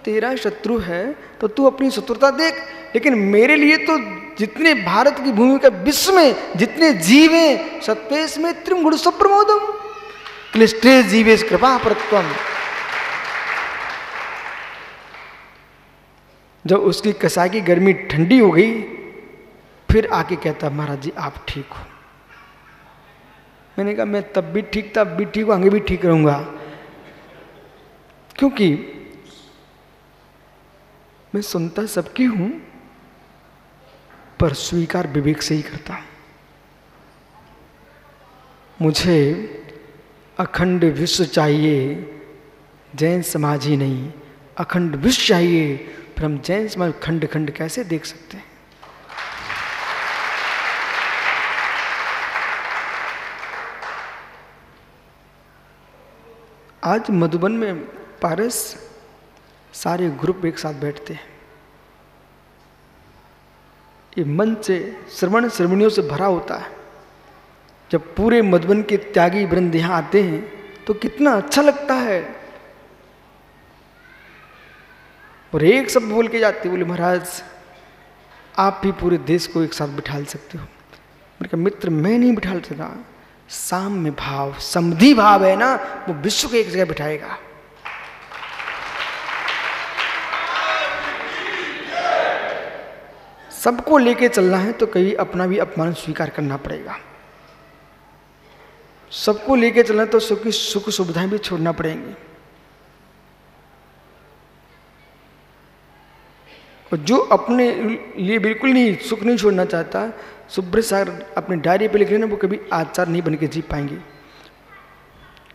तेरा शत्रु है तो तू अपनी शत्रुता देख, लेकिन मेरे लिए तो जितने भारत की भूमि का विश्व में जितने जीव हैं सत्वेश में त्रिगुण सुप्रमोदम क्लिष्टे जीवेश कृपा परत्वम। जब उसकी कसाई की गर्मी ठंडी हो गई फिर आके कहता महाराज जी आप ठीक हो। मैंने कहा मैं तब भी ठीक था, अब भी ठीक हूं, आगे भी ठीक रहूंगा, क्योंकि मैं सुनता सबकी हूं पर स्वीकार विवेक से ही करता हूं। मुझे अखंड विश्व चाहिए, जैन समाज ही नहीं, अखंड विश्व चाहिए, फिर हम जैन समाज खंड खंड कैसे देख सकते हैं? आज मधुबन में पारस सारे ग्रुप एक साथ बैठते हैं। ये मन से श्रवण श्रवणियों से भरा होता है। जब पूरे मधुबन के त्यागी वृंद यहाँ आते हैं तो कितना अच्छा लगता है। और एक शब्द बोल के जाते, बोले महाराज आप भी पूरे देश को एक साथ बिठा सकते हो। मैंने कहा मित्र मैं नहीं बिठा सका, साम्य भाव समधि भाव है ना, वो विश्व को एक जगह बिठाएगा। सबको लेके चलना है तो कहीं अपना भी अपमान स्वीकार करना पड़ेगा। सबको लेके चलना है तो सुख सुख सुविधाएं भी छोड़ना पड़ेंगी। और जो अपने लिए बिल्कुल नहीं सुख नहीं छोड़ना चाहता, सुब्रत सागर अपने डायरी पे लिख रहे हैं, वो कभी आचार्य नहीं बन के जी पाएंगे।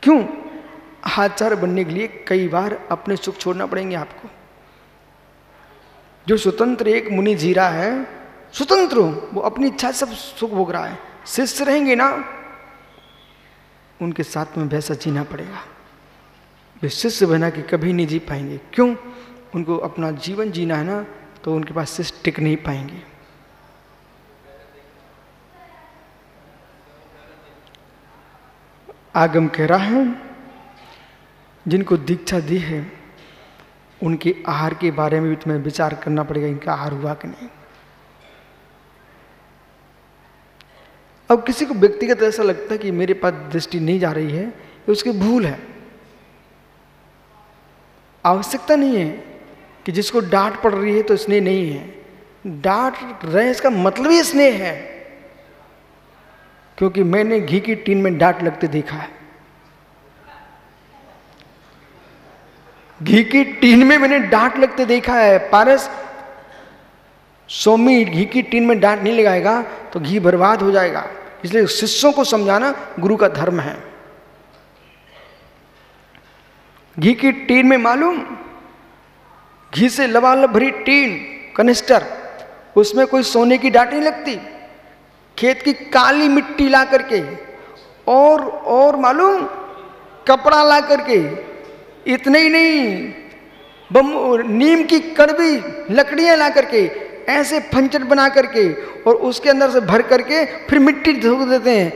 क्यों? आचार्य बनने के लिए कई बार अपने सुख छोड़ना पड़ेंगे आपको। जो स्वतंत्र एक मुनि जी रहा है, स्वतंत्र वो अपनी इच्छा से सब सुख भोग रहा है, शिष्य रहेंगे ना उनके साथ में वैसा जीना पड़ेगा। वे शिष्य बना के कभी नहीं जी पाएंगे। क्यों? उनको अपना जीवन जीना है ना, तो उनके पास शिष्य टिक नहीं पाएंगे। आगम कह रहा है जिनको दीक्षा दी है उनके आहार के बारे में भी तुम्हें विचार करना पड़ेगा, इनका आहार हुआ कि नहीं। अब किसी को व्यक्तिगत ऐसा लगता है कि मेरे पास दृष्टि नहीं जा रही है, ये उसकी भूल है। आवश्यकता नहीं है कि जिसको डांट पड़ रही है तो स्नेह नहीं है। डांट रहे इसका मतलब ही स्नेह है, क्योंकि मैंने घी की टीन में डांट लगते देखा है। घी की टीन में मैंने डांट लगते देखा है। पारस स्वामी घी की टीन में डांट नहीं लगाएगा तो घी बर्बाद हो जाएगा। इसलिए शिष्यों को समझाना गुरु का धर्म है। घी की टीन में मालूम, घी से लबालब भरी टीन कनिस्टर, उसमें कोई सोने की डांट नहीं लगती। खेत की काली मिट्टी ला करके और मालूम कपड़ा ला करके, इतने ही नहीं नीम की कड़वी लकड़ियां ला करके ऐसे फंचट बना करके और उसके अंदर से भर करके फिर मिट्टी धो देते हैं।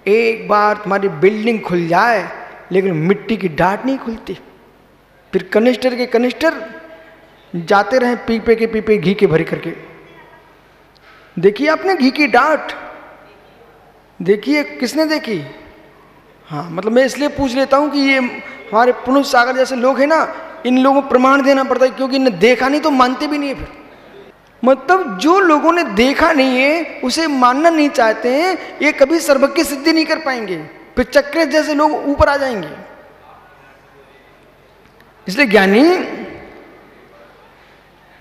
एक बार तुम्हारी बिल्डिंग खुल जाए लेकिन मिट्टी की डांट नहीं खुलती। फिर कनिस्टर के कनिस्टर जाते रहे पीपे के पीपे घी के भर करके। देखिए आपने घी की डांट देखिए, किसने देखी? हाँ, मतलब मैं इसलिए पूछ लेता हूँ कि ये हमारे पुरुष सागर जैसे लोग हैं ना, इन लोगों को प्रमाण देना पड़ता है, क्योंकि इन्हें देखा नहीं तो मानते भी नहीं है। फिर मतलब जो लोगों ने देखा नहीं है उसे मानना नहीं चाहते हैं, ये कभी सर्वज्ञ की सिद्धि नहीं कर पाएंगे। फिर चक्र जैसे लोग ऊपर आ जाएंगे। इसलिए ज्ञानी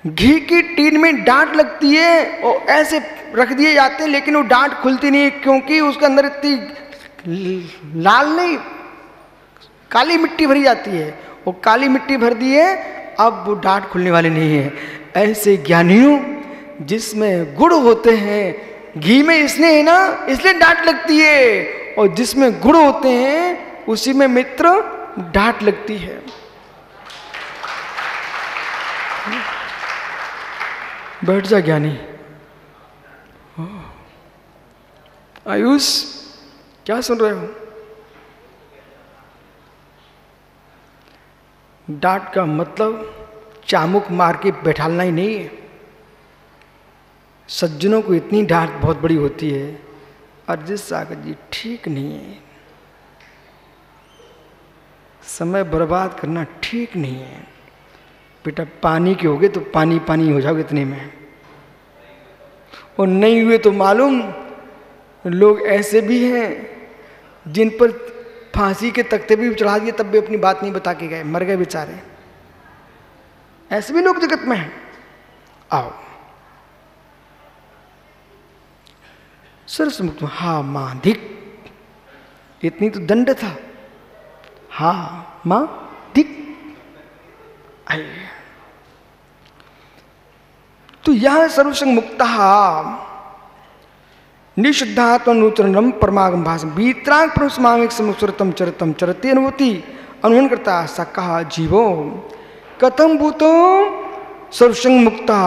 घी की टीन में डांट लगती है और ऐसे रख दिए जाते हैं, लेकिन वो डांट खुलती नहीं, क्योंकि उसके अंदर इतनी लाल नहीं काली मिट्टी भरी जाती है। वो काली मिट्टी भर दी है, अब वो डांट खुलने वाली नहीं है। ऐसे ज्ञानियों जिसमें गुण होते हैं, घी में स्नेह है ना इसलिए डांट लगती है, और जिसमें गुण होते हैं उसी में मित्र डांट लगती है। बैठ जा ज्ञानी। आयुष क्या सुन रहे हो? डांट का मतलब चामुक मार के बैठालना ही नहीं है। सज्जनों को इतनी डांट बहुत बड़ी होती है, अरिजीत सागर जी ठीक नहीं है, समय बर्बाद करना ठीक नहीं है। बेटा पानी के होगे तो पानी पानी हो जाओगे इतने में, और नहीं हुए तो मालूम लोग ऐसे भी हैं जिन पर फांसी के तख्ते भी चढ़ा दिए तब भी अपनी बात नहीं बता के गए, मर गए बेचारे। ऐसे भी लोग जगत में हैं। आओ सरस मुक्त, हा मां धिक, इतनी तो दंड था, हा मां धिक। आइए तो यह सर्वसंग मुक्त निषिद्धात्म नूतनम परमागम भाषम वीतराग परमावेक समुसरतम चरतम चरते अनुभूति अनुमान करता सक्का जीवो कथम भूतो सर्वसंग मुक्ता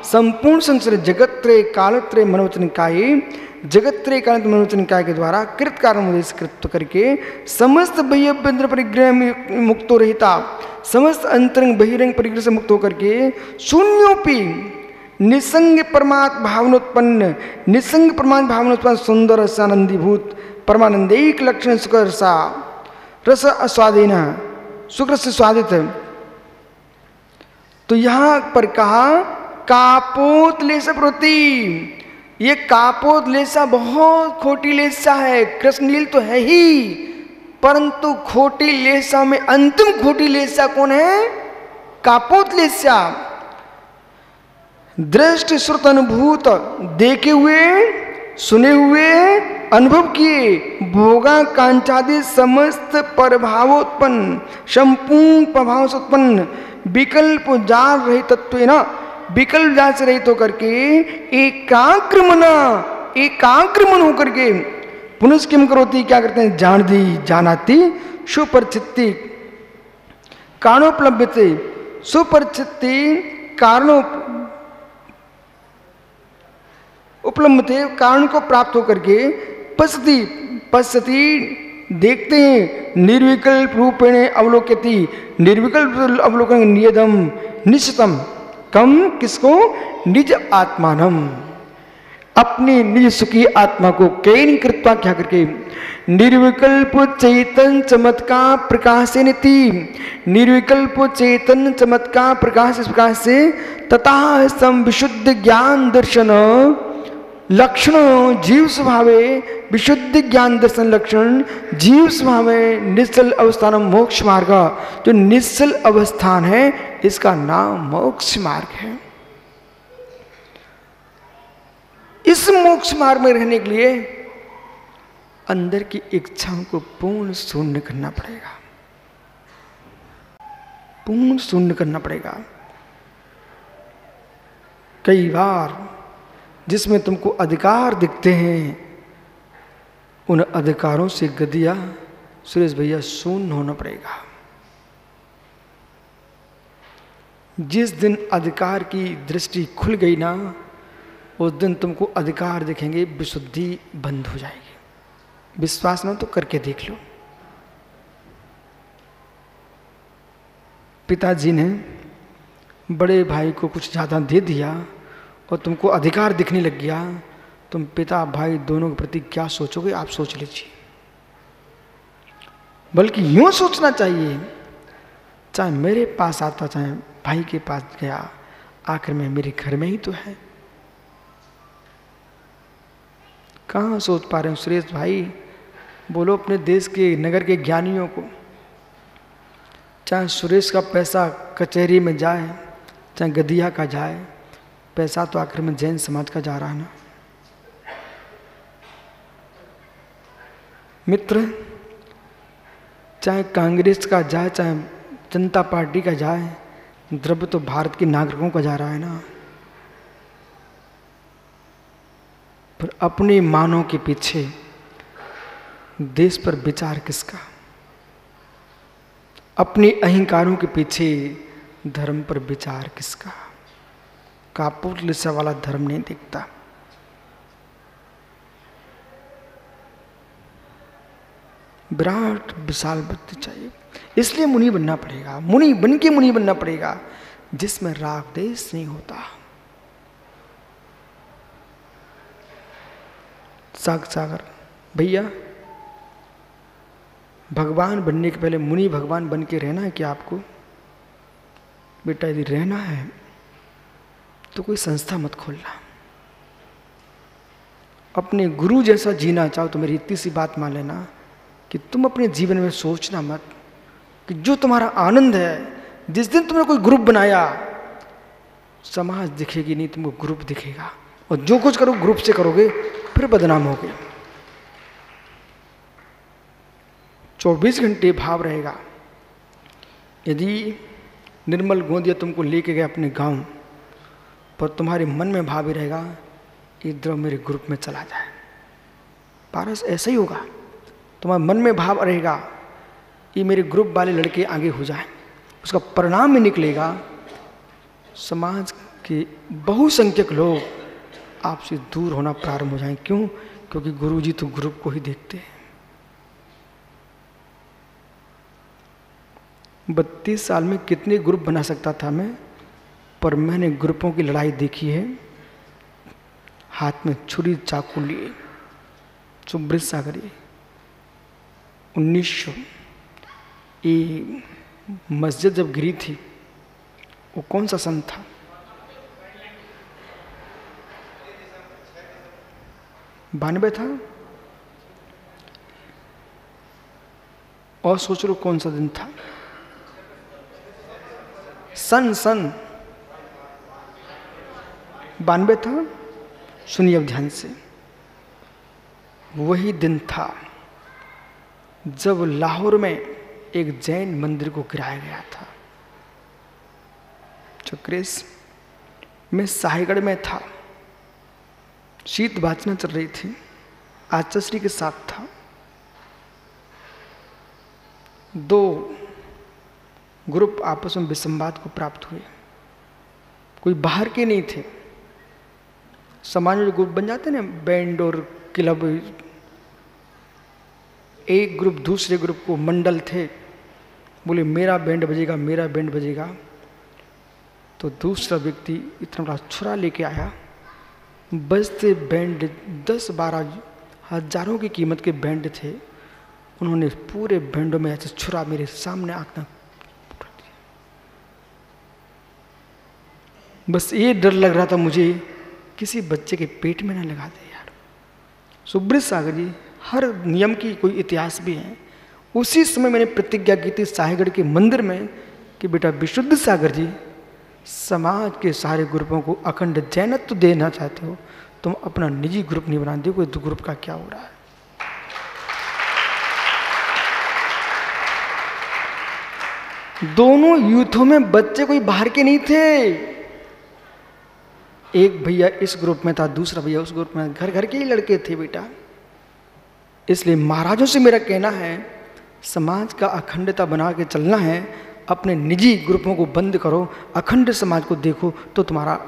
संपूर्ण संसार जगत्रे कालत्रे मनोवत निकाय, जगत्रे काल मनोवत निकाय के द्वारा कृत कारण उद्देश कृत करके समस्त बह्यभ्यंतर परिग्रह मुक्तो रहता, समस्त अंतरंग बहिरंग परिग्रह से मुक्त होकर के शून्योपी निसंग परमात्म भावनोत्पन्न, निसंग परमात्म भावनोत्पन्न सुंदर रसानंदीभूत परमानंदिक लक्षण सुख रसा रस आस्वादीन सुख रस स्वादित। तो यहां पर कहा कापोत लेसा प्रवृत्ति, ये कापोत लेसा बहुत खोटी लेसा है। कृष्णलील तो है ही, परंतु खोटी लेसा में अंतिम खोटी लेसा कौन है? कापोत लेसा। दृष्टि श्रुत अनुभूत, देखे हुए सुने हुए अनुभव किए भोगा कांचादि समस्त प्रभावोत्पन्न संपूर्ण प्रभाव से उत्पन्न विकल्प जार रहित तत्व ना, विकल्प जार से रहित होकर के एकाग्र मन होकर के पुनः किम करोती, क्या करते हैं? जान दी जानाती सुपरिचिति कारणोपलब्धते, सुपरिचिति कारणों उपलब्धते कारण को प्राप्त होकर के पश्यति देखते हैं, निर्विकल्प रूपेण अवलोकयति, निर्विकल्प अवलोकन नियदम निश्चितम कम किसको? निज आत्मानम, अपनी निज सुखी आत्मा को कैन कृत्वा क्या करके निर्विकल्प चेतन चमत्कार प्रकाश से नीति, निर्विकल्प चेतन चमत्कार प्रकाश से तथा सम विशुद्ध ज्ञान दर्शन लक्षण जीव स्वभावे, विशुद्ध ज्ञान दर्शन लक्षण जीव स्वभावे निश्चल अवस्थान मोक्ष मार्ग, जो निश्चल अवस्थान है इसका नाम मोक्ष मार्ग है। इस मोक्ष मार्ग में रहने के लिए अंदर की इच्छाओं को पूर्ण शून्य करना पड़ेगा, पूर्ण शून्य करना पड़ेगा। कई बार जिसमें तुमको अधिकार दिखते हैं उन अधिकारों से गदिया सुरेश भैया शून्य होना पड़ेगा। जिस दिन अधिकार की दृष्टि खुल गई ना, उस दिन तुमको अधिकार दिखेंगे, विशुद्धि बंद हो जाएगी। विश्वास ना तो करके देख लो। पिताजी ने बड़े भाई को कुछ ज़्यादा दे दिया और तुमको अधिकार दिखने लग गया, तुम पिता भाई दोनों के प्रति क्या सोचोगे आप सोच लीजिए। बल्कि यूं सोचना चाहिए, चाहे मेरे पास आता चाहे भाई के पास गया, आखिर में मेरे घर में ही तो है। कहाँ सोच पा रहे हो सुरेश भाई? बोलो अपने देश के नगर के ज्ञानियों को, चाहे सुरेश का पैसा कचहरी में जाए चाहे गदिया का जाए, पैसा तो आखिर में जैन समाज का जा रहा है ना। मित्र, चाहे कांग्रेस का जाए चाहे जनता पार्टी का जाए, द्रव्य तो भारत के नागरिकों का जा रहा है ना। पर अपनी मानों के पीछे देश पर विचार किसका? अपने अहंकारों के पीछे धर्म पर विचार किसका? कापुर लिसा वाला धर्म नहीं दिखता। विराट विशाल बुद्धि चाहिए, इसलिए मुनि बनना पड़ेगा। मुनि बन के मुनि बनना पड़ेगा। जिसमें राग द्वेष नहीं होता। सागर भैया, भगवान बनने के पहले मुनि भगवान बन के रहना है क्या आपको? बेटा यदि रहना है तो कोई संस्था मत खोलना। अपने गुरु जैसा जीना चाहो तो मेरी इतनी सी बात मान लेना कि तुम अपने जीवन में सोचना मत कि जो तुम्हारा आनंद है, जिस दिन तुमने कोई ग्रुप बनाया, समाज दिखेगी नहीं, तुमको ग्रुप दिखेगा, और जो कुछ करो ग्रुप से करोगे फिर बदनाम होगे। 24 घंटे भाव रहेगा। यदि निर्मल गोंदिया तुमको लेके गया अपने गांव, पर तुम्हारे मन में भाव ही रहेगा इधर मेरे ग्रुप में चला जाए, पारस ऐसा ही होगा। तुम्हारे मन में भाव रहेगा ये मेरे ग्रुप वाले लड़के आगे हो जाएं, उसका परिणाम में निकलेगा समाज के बहुसंख्यक लोग आपसे दूर होना प्रारंभ हो जाएं। क्यों? क्योंकि गुरुजी तो ग्रुप को ही देखते हैं। 32 साल में कितने ग्रुप बना सकता था मैं, पर मैंने ग्रुपों की लड़ाई देखी है। हाथ में छुरी चाकू लिए सुब्रत सागरी 1900 ये मस्जिद जब गिरी थी, वो कौन सा सन था? बानवे था। और सोच लो कौन सा दिन था? सन 92 था। सुनिए अब ध्यान से, वही दिन था जब लाहौर में एक जैन मंदिर को गिराया गया था। चक्रेश, मैं साहिगढ़ में था, शीत वाचना चल रही थी, आचार्य के साथ था। 2 ग्रुप आपस में विसंवाद को प्राप्त हुए। कोई बाहर के नहीं थे, समाज में जो ग्रुप बन जाते हैं ना, बैंड और क्लब, एक ग्रुप दूसरे ग्रुप को मंडल थे, बोले मेरा बैंड बजेगा, मेरा बैंड बजेगा। तो दूसरा व्यक्ति इतना बड़ा छुरा लेके आया, बजते बैंड 10-12 हजारों की कीमत के बैंड थे, उन्होंने पूरे बैंडों में ऐसे छुरा मेरे सामने आंखना। बस ये डर लग रहा था मुझे किसी बच्चे के पेट में ना लगा दे यार। सुब्रत सागर जी, हर नियम की कोई इतिहास भी है। उसी समय मैंने प्रतिज्ञा की थी साहिगढ़ के मंदिर में कि बेटा विशुद्ध सागर जी, समाज के सारे ग्रुपों को अखंड जैनत्व देना चाहते हो, तुम अपना निजी ग्रुप नहीं बना दो, कोई ग्रुप का क्या हो रहा है। दोनों यूथों में बच्चे कोई बाहर के नहीं थे। एक भैया इस ग्रुप में था, दूसरा भैया उस ग्रुप में, घर घर के ही लड़के थे बेटा। इसलिए महाराजों से मेरा कहना है, समाज का अखंडता बना के चलना है, अपने निजी ग्रुपों को बंद करो, अखंड समाज को देखो, तो तुम्हारा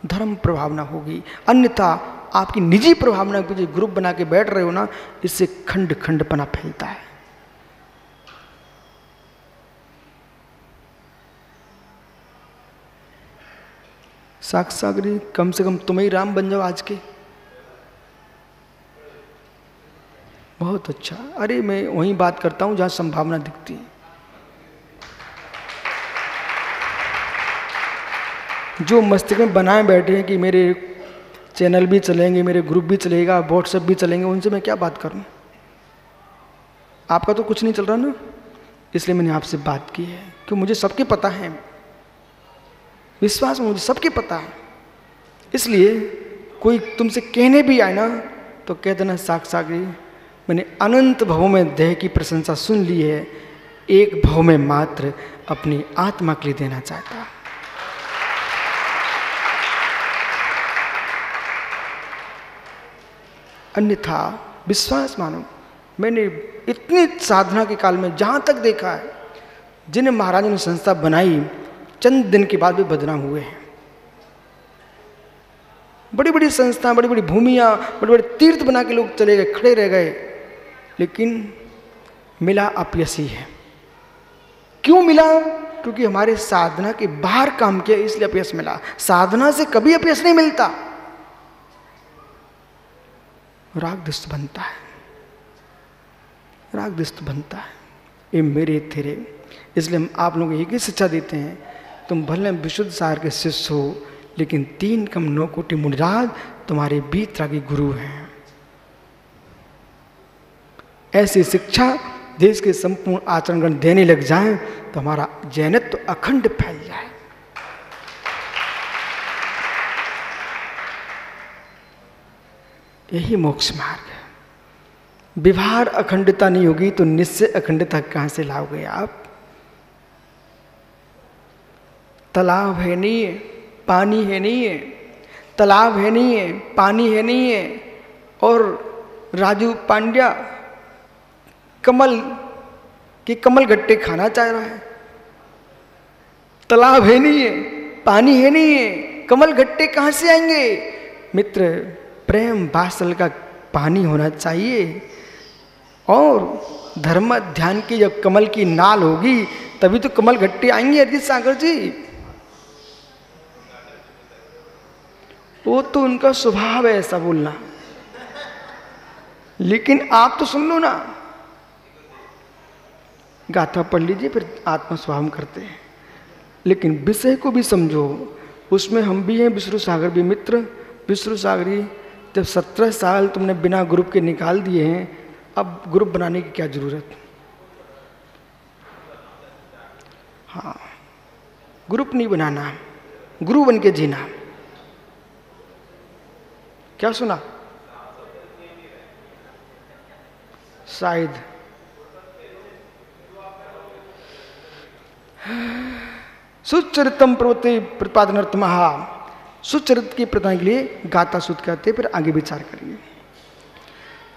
धर्म प्रभावना होगी। अन्यथा आपकी निजी प्रभावना के जो ग्रुप बना के बैठ रहे हो ना, इससे खंड खंडपना फैलता है। सागरी, कम से कम तुम ही राम बन जाओ आज के। बहुत अच्छा। अरे मैं वहीं बात करता हूं जहां संभावना दिखती है। जो मस्तिष्क में बनाए बैठे हैं कि मेरे चैनल भी चलेंगे, मेरे ग्रुप भी चलेगा, व्हाट्सएप भी चलेंगे, उनसे मैं क्या बात करूं? आपका तो कुछ नहीं चल रहा ना, इसलिए मैंने आपसे बात की है कि मुझे सबके पता है, विश्वास में मुझे सबके पता है। इसलिए कोई तुमसे कहने भी आए ना तो कह देना सागरी, मैंने अनंत भवों में देह की प्रशंसा सुन ली है, एक भव में मात्र अपनी आत्मा के लिए देना चाहता। अन्यथा विश्वास मानो, मैंने इतनी साधना के काल में जहां तक देखा है, जिन महाराजों ने संस्था बनाई चंद दिन के बाद भी बदनाम हुए हैं। बड़ी बड़ी संस्था, बड़ी बड़ी भूमियां, बड़े बड़े तीर्थ बना के लोग चले गए, खड़े रह गए, लेकिन मिला अपयशी है। क्यों मिला? क्योंकि हमारे साधना के बाहर काम किया इसलिए अपयश मिला। साधना से कभी अपयश नहीं मिलता, राग द्वेष बनता है, राग द्वेष बनता है। ये मेरे तेरे, इसलिए हम आप लोगों को एक ही शिक्षा देते हैं, तुम भले विशुद्ध सार के शिष्य हो, लेकिन 3 कम 9 कोटि मुनिराज तुम्हारे भीतर के गुरु हैं। ऐसी शिक्षा देश के संपूर्ण आचरणगण देने लग जाएं तो हमारा जैनत्व तो अखंड फैल जाए। यही मोक्ष मार्ग है। व्यवहार अखंडता नहीं होगी तो निश्चय अखंडता कहां से लाओगे आप? तालाब है नहीं है, पानी है नहीं है, तालाब है नहीं है, पानी है नहीं है, और राजू पांड्या कमल के कमल गट्टे खाना चाह रहा है। तालाब है नहीं है, पानी है नहीं है, कमल गट्टे कहां से आएंगे? मित्र, प्रेम वात्सल्य का पानी होना चाहिए, और धर्म ध्यान की जब कमल की नाल होगी तभी तो कमल गट्टे आएंगे। अजीत सागर जी, वो तो उनका स्वभाव है ऐसा बोलना, लेकिन आप तो सुन लो ना। गाथा पढ़ लीजिए, फिर आत्मा स्वाम करते हैं, लेकिन विषय को भी समझो। उसमें हम भी हैं, विष्णु सागर भी मित्र। विष्णु सागरी, जब 17 साल तुमने बिना ग्रुप के निकाल दिए हैं, अब ग्रुप बनाने की क्या जरूरत? हाँ, ग्रुप नहीं बनाना, गुरु बन के जीना। क्या सुना? शायद सुचरितम प्रवृत्ति प्रतिपादनार्थ महा, सुचरित की प्रदान के लिए गाथा सूत्र कहते, फिर आगे विचार करेंगे।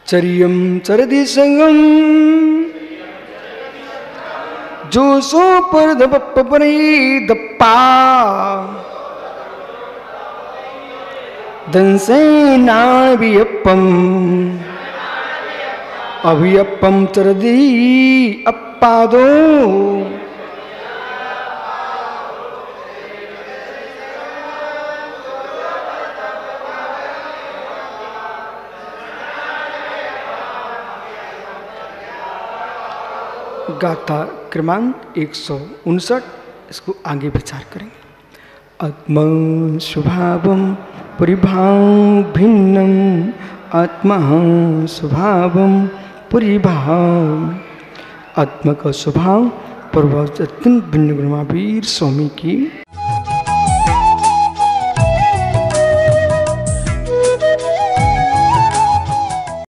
चरियम चरदि संगम जो सो पर दपरी दप्पा दंसेनाभियप्पम अभियप्पम चरदि अप्पादो गाथा क्रमांक 159, इसको आगे विचार करेंगे। आत्मा स्वभावम परिभाव भिन्नम, आत्मा स्वभावम परिभाव, आत्मा का स्वभाव प्रभाव भिन्न ब्रह्मावीर स्वामी की